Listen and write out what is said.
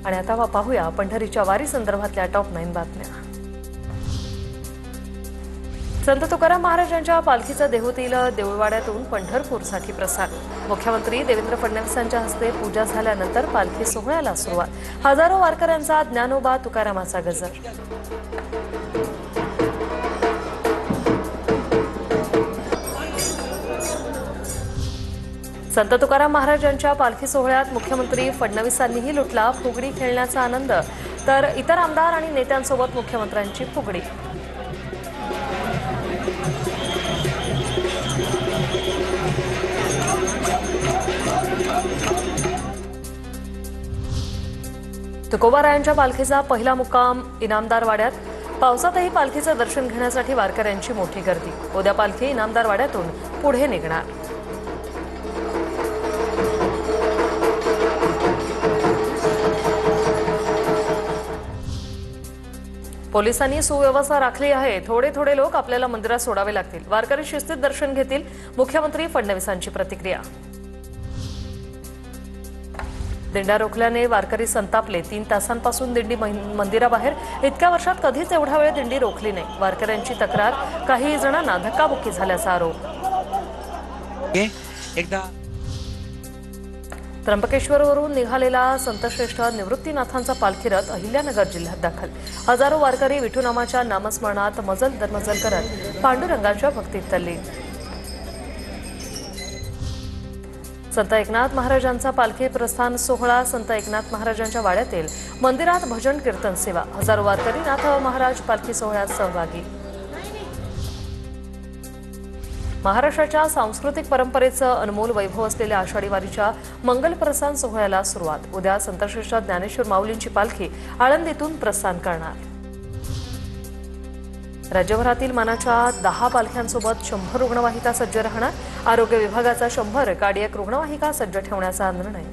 आणि आता पाहूया पंढरीच्या वारी संदर्भातल्या टॉप 9 बातम्या। संत तुकाराम महाराजांच्या पालखीचा देहूतील देऊळवाड्यातून पंढरपूरसाठी प्रस्थान। मुख्यमंत्री देवेंद्र फडणवीसांच्या हस्ते पूजा झाल्यानंतर पालखी सोहळ्याला सुरुवात। हजारो वारकऱ्यांचा ज्ञानोबा तुकारामाचा गजर। संत तुकाराम महाराजांच्या पालखी सोहळ्यात मुख्यमंत्री फडणवीसांनीही लुटला फुगडी खेळण्याचा आनंद, तर इतर आमदार आणि नेत्यांसोबत मुख्यमंत्र्यांची फुगडी। तुकोबारायांच्या पालखीचा पहिला मुक्काम इनामदारवाड्यात। पावसातही पालखीचं दर्शन घेण्यासाठी वारकऱ्यांची मोठी गर्दी। उद्या पालखी इनामदारवाड्यातून पुढे निघणार। पोलिसांनी सुव्यवस्था राखली आहे। थोडे थोडे लोक आपल्याला मंदिरात सोडावे लागतील। वारकरी शिस्तीत दर्शन घेतील। मुख्यमंत्री फडणवीसांची प्रतिक्रिया। दिंड्या रोखल्याने वारकरी संतापले। 3 तासांपासून दिंडी मंदिराबाहेर। इतक्या वर्षात कधीच एवढा वेळ दिंडी रोखली नाही। वारकऱ्यांची तक्रार। काही जणांना धक्काबुक्की झाल्याचा आरोप। त्र्यंबकेश्वरवरून निघालेला संतश्रेष्ठ निवृत्तीनाथांचा पालखी रथ अहिल्यानगर जिल्ह्यात दाखल। हजारो वारकरी विठुनामाच्या नामस्मरणात मजल दरमजल करत पांडुरंगाच्या भक्तीत तल्लीन। संत एकनाथ महाराजांचा पालखी प्रस्थान सोहळा। संत एकनाथ महाराजांच्या वाड्यातील मंदिरात भजन कीर्तन सेवा। हजारो वारकरी नाथ महाराज पालखी सोहळ्यात सहभागी। महाराष्ट्राच्या सांस्कृतिक परंपरेचं अनमोल वैभव असलेल्या आषाढी वारीच्या मंगल प्रस्थान सोहळ्याला सुरुवात। उद्या संतश्रेष्ठ ज्ञानेश्वर माऊलींची पालखी आळंदीतून प्रस्थान करणार। राज्यभरातील मानाच्या 10 पालख्यांसोबत 100 रुग्णवाहिका सज्ज राहणार। आरोग्य विभागाचा 100 कार्डियक रुग्णवाहिका सज्ज ठेवण्याचा निर्णय।